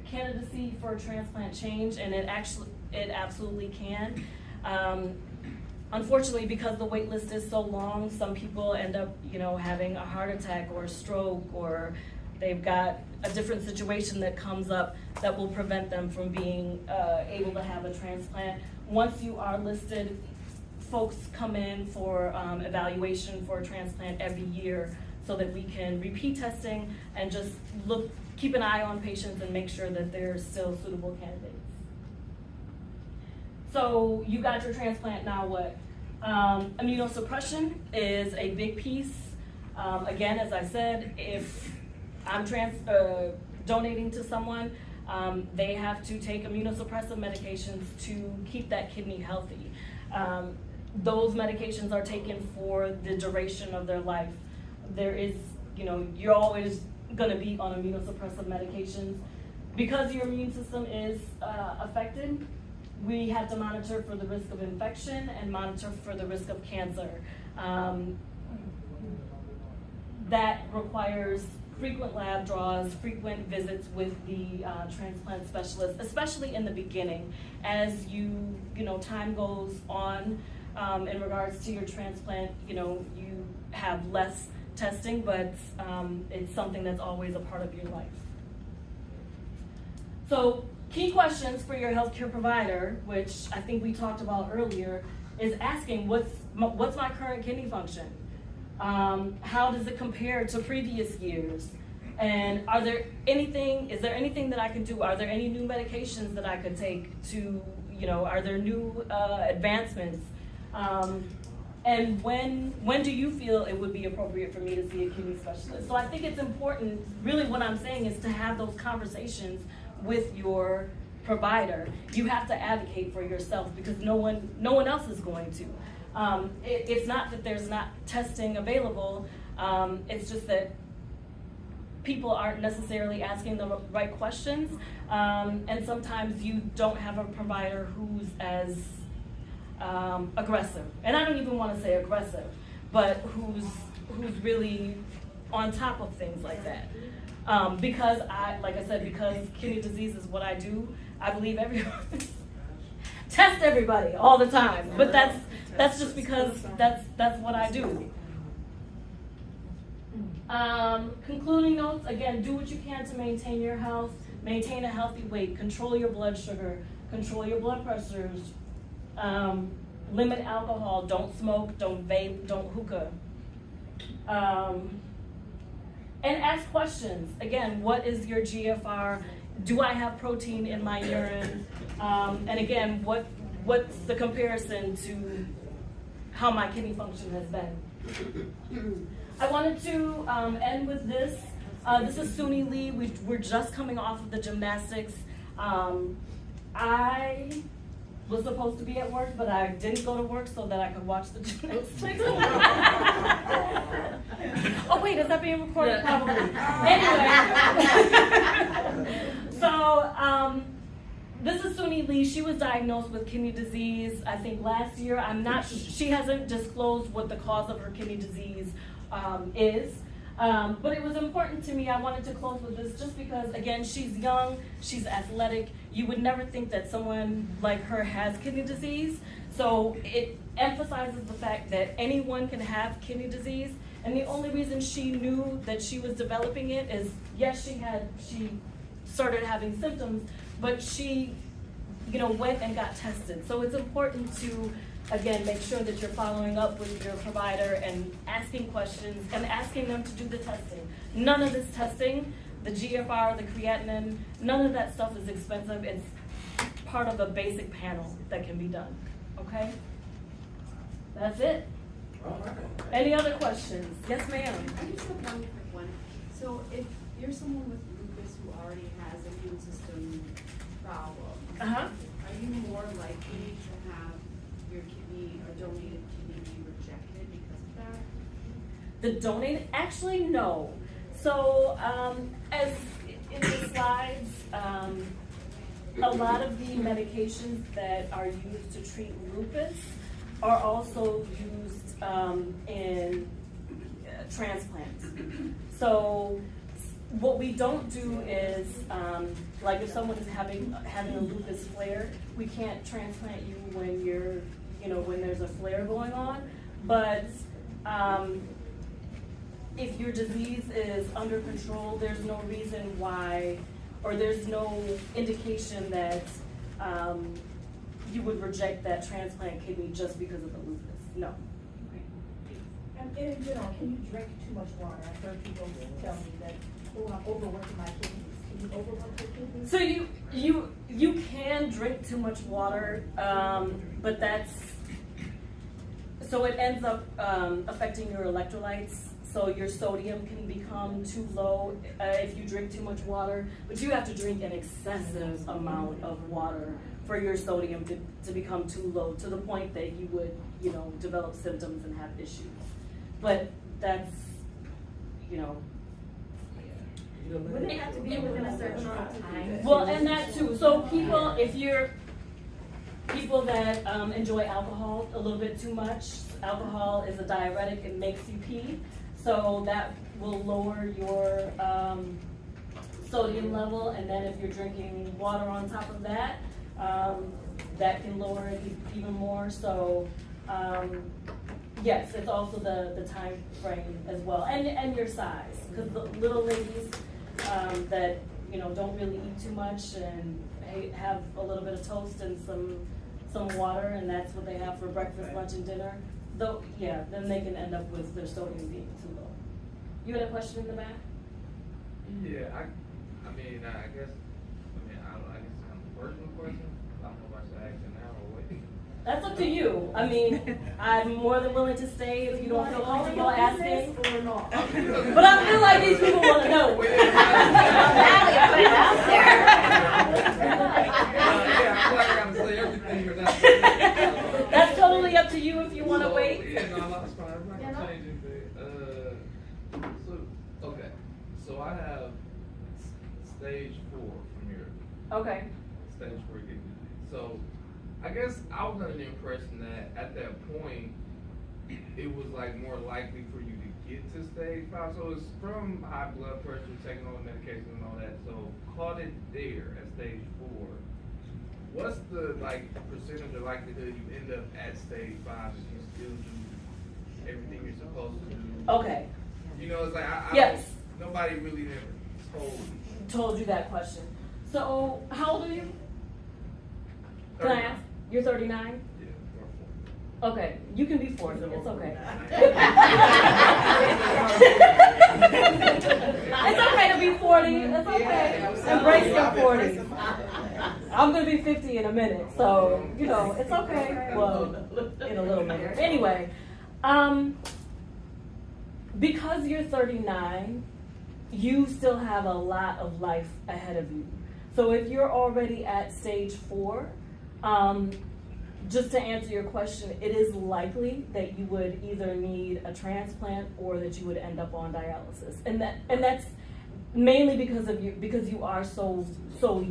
candidacy for a transplant change? And it absolutely can. Unfortunately, because the wait list is so long, some people end up, having a heart attack or a stroke, or they've got a different situation that comes up that will prevent them from being able to have a transplant. Once you are listed, folks come in for evaluation for a transplant every year, so that we can repeat testing and just keep an eye on patients and make sure that they're still suitable candidates. So you got your transplant, now what? Immunosuppression is a big piece. Again, as I said, if I'm donating to someone, they have to take immunosuppressive medications to keep that kidney healthy. Those medications are taken for the duration of their life. there is, you're always gonna be on immunosuppressive medications. Because your immune system is affected, we have to monitor for the risk of infection and monitor for the risk of cancer. That requires frequent lab draws, frequent visits with the transplant specialist, especially in the beginning. As time goes on in regards to your transplant, you have less testing, but it's something that's always a part of your life. So key questions for your healthcare provider, which I think we talked about earlier, is asking what's my current kidney function? How does it compare to previous years? And is there anything that I can do? Are there any new medications that I could take to, are there new advancements? And when do you feel it would be appropriate for me to see a kidney specialist? So I think it's important, really what I'm saying is to have those conversations with your provider. You have to advocate for yourself because no one else is going to. It's not that there's not testing available, it's just that people aren't necessarily asking the right questions, and sometimes you don't have a provider who's as aggressive. And I don't even want to say aggressive, but who's really on top of things like that. Because because kidney disease is what I do, I believe everyone test everybody all the time. But that's just because that's what I do. Concluding notes, again, do what you can to maintain your health, maintain a healthy weight, control your blood sugar, control your blood pressures, limit alcohol, don't smoke, don't vape, don't hookah. And ask questions. Again, what is your GFR? Do I have protein in my urine? And again, what's the comparison to how my kidney function has been? I wanted to end with this. This is Suni Lee. We're just coming off of the gymnastics. I was supposed to be at work, but I didn't go to work so that I could watch the gymnastics. Oh wait, is that being recorded? Probably. Anyway, so this is Suni Lee. She was diagnosed with kidney disease, I think last year. She hasn't disclosed what the cause of her kidney disease is. But it was important to me. I wanted to close with this just because, again, she's young, she's athletic. You would never think that someone like her has kidney disease. So it emphasizes the fact that anyone can have kidney disease. And the only reason she knew that she was developing it is, yes, she started having symptoms, but she, went and got tested. So it's important to, again, make sure that you're following up with your provider and asking questions and asking them to do the testing. None of this testing, the GFR, the creatinine, none of that stuff is expensive. It's part of a basic panel that can be done, okay? That's it. Any other questions? Yes, ma'am. I just have one quick one. So if you're someone with lupus who already has immune system problems, are you more likely to have your kidney or donated kidney be rejected because of that? The donated? Actually, no. So, as in the slides, a lot of the medications that are used to treat lupus are also used in transplants. So, what we don't do is, like if someone is having a lupus flare, we can't transplant you when you're, when there's a flare going on. But if your disease is under control, there's no reason why, or there's no indication that you would reject that transplant kidney just because of the lupus. No. And in general, can you drink too much water? I've heard people tell me that, oh, I'm overworking my kidneys. Can you overwork your kidneys? So you can drink too much water, but so it ends up affecting your electrolytes. So your sodium can become too low if you drink too much water, but you have to drink an excessive amount of water for your sodium to become too low, to the point that you would, develop symptoms and have issues. But that's you know. Wouldn't it have to be within a certain amount of time? Well, and that too, so people, people that enjoy alcohol a little bit too much, alcohol is a diuretic, it makes you pee, so that will lower your sodium level, and then if you're drinking water on top of that, that can lower it even more, so yes, it's also the time frame as well, and your size, because the little ladies that, you know, don't really eat too much and have a little bit of toast and some water, and that's what they have for breakfast, lunch, and dinner, though, yeah, then they can end up with their sodium being too low. You had a question in the back? Yeah, I mean, I guess it's kind of a personal question. I don't know if I should ask it now or wait. That's up to you. I mean, I'm more than willing to stay if you don't feel comfortable asking. Or not? But I feel like these people want to know. Natalie, put it out there. Yeah, I feel like I gotta say everything without. That's totally up to you if you want to So, wait. Yeah, no, that's fine. I'm not gonna change anything. So, okay. So I have stage 4 from here. Okay. Stage 4 kidney disease. So I guess I was under the impression that at that point, it was like more likely for you to get to stage 5. So it's from high blood pressure, taking all the medication and all that. So caught it there at stage 4. What's the like percentage of likelihood you end up at stage 5 if you still do everything you're supposed to do? Okay. You know, it's like I Yes. nobody really never Told you that question. So, how old are you? Can I 39. ask? You're 39? Yeah, or 40. Okay, you can be 40, it's okay. It's okay to be 40, it's okay. Embrace your 40s. I'm gonna be 50 in a minute, so, you know, it's okay. Well, in a little minute. Anyway, because you're 39, you still have a lot of life ahead of you. So if you're already at stage 4, just to answer your question, it is likely that you would either need a transplant or that you would end up on dialysis, and that's mainly because you are so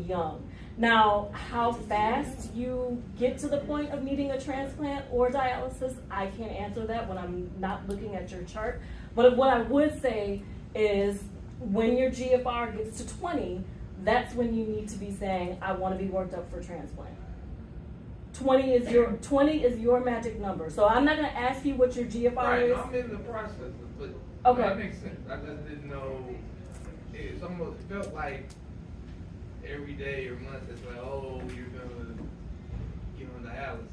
young. Now, how fast you get to the point of needing a transplant or dialysis, I can't answer that when I'm not looking at your chart. But what I would say is when your GFR gets to 20, that's when you need to be saying, I want to be worked up for transplant. 20 is your magic number. So I'm not going to ask you what your GFR Right, is. I'm in the process, but Okay. that makes sense. I just didn't know. It's almost felt like every day or month it's like, oh, you're gonna get on dialysis.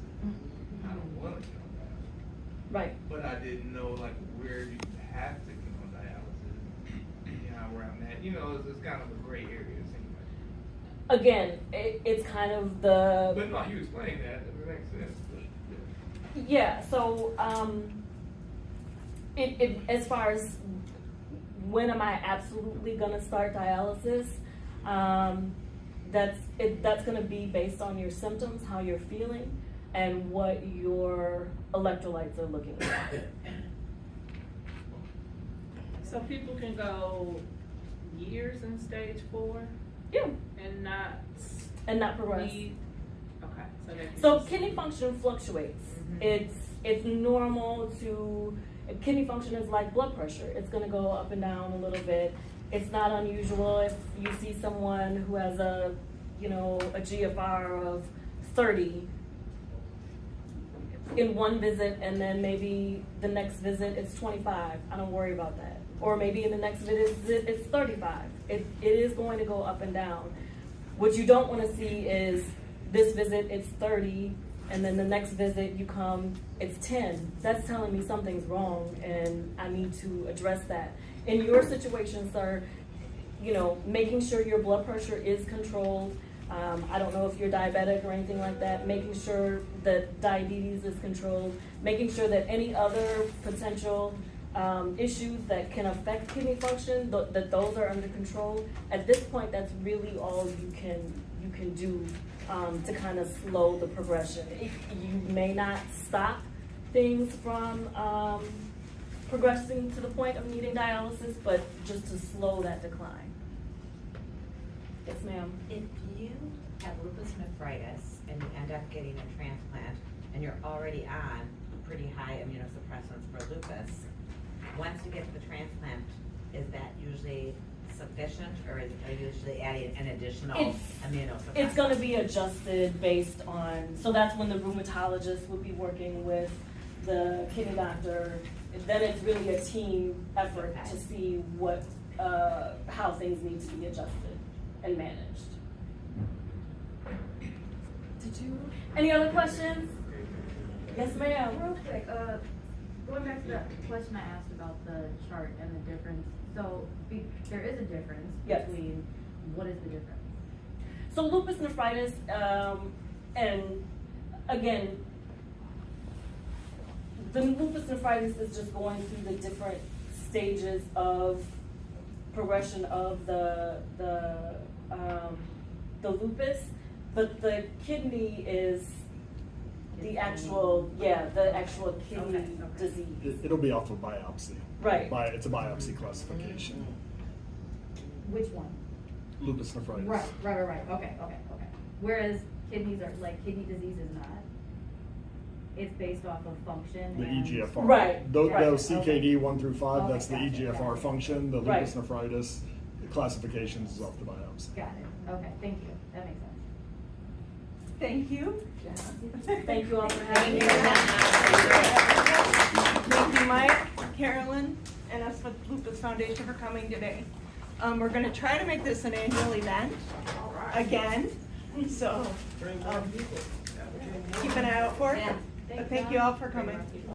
I don't want to get on dialysis. Right. But I didn't know like where you have to get on dialysis. You know where I'm at. You know, it's kind of a gray area. It seems like. Again, it's kind of the. But no, you explain that. It makes sense. But, Yeah, so as far as when am I absolutely gonna start dialysis, that's gonna be based on your symptoms, how you're feeling, and what your electrolytes are looking like. So people can go years in stage 4 Yeah, and not and not progress. need, okay, so they can So just- kidney function fluctuates. Mhm. It's normal to, kidney function is like blood pressure. It's gonna go up and down a little bit. It's not unusual if you see someone who has a GFR of 30 in one visit, and then maybe the next visit it's 25. I don't worry about that. Or maybe in the next visit it's 35. It is going to go up and down. What you don't want to see is this visit it's 30, and then the next visit you come, it's 10. That's telling me something's wrong and I need to address that. In your situation, sir, making sure your blood pressure is controlled. I don't know if you're diabetic or anything like that. Making sure that diabetes is controlled. Making sure that any other potential issues that can affect kidney function, that those are under control. At this point, that's really all you can do to kind of slow the progression. You may not stop things from progressing to the point of needing dialysis, but just to slow that decline. Yes, ma'am. If you have lupus nephritis and you end up getting a transplant and you're already on pretty high immunosuppressants for lupus, once you get the transplant, is that usually sufficient, or are you usually adding an additional immunosuppressant? It's gonna be adjusted based on, so that's when the rheumatologist would be working with the kidney doctor. Then it's really a team effort to see what, how things need to be adjusted and managed. Any other questions? Yes, ma'am. Real quick, going back to the question I asked about the chart and the difference. So there is a difference Yes. between, what is the difference? So lupus nephritis, and again, the lupus nephritis is just going through the different stages of progression of the lupus, but the kidney is the actual, the actual kidney disease. It'll be off of biopsy. Right. It's a biopsy classification. Which one? Lupus nephritis. Right. Okay. Whereas kidneys are, like, kidney disease is not. It's based off of function The and. EGFR. Right. Those Okay. CKD 1 through 5, Okay, that's the gotcha, EGFR gotcha. function. The Right. lupus nephritis classifications is off the biopsy. Got it. Okay, thank you. That makes sense. Thank you. Thank you all for having me. Thank you, Mike, Carolyn, and us with Lupus Foundation for coming today. We're gonna try to make this an annual event again, so, keep an eye out for it. Yeah. But thank you all for coming.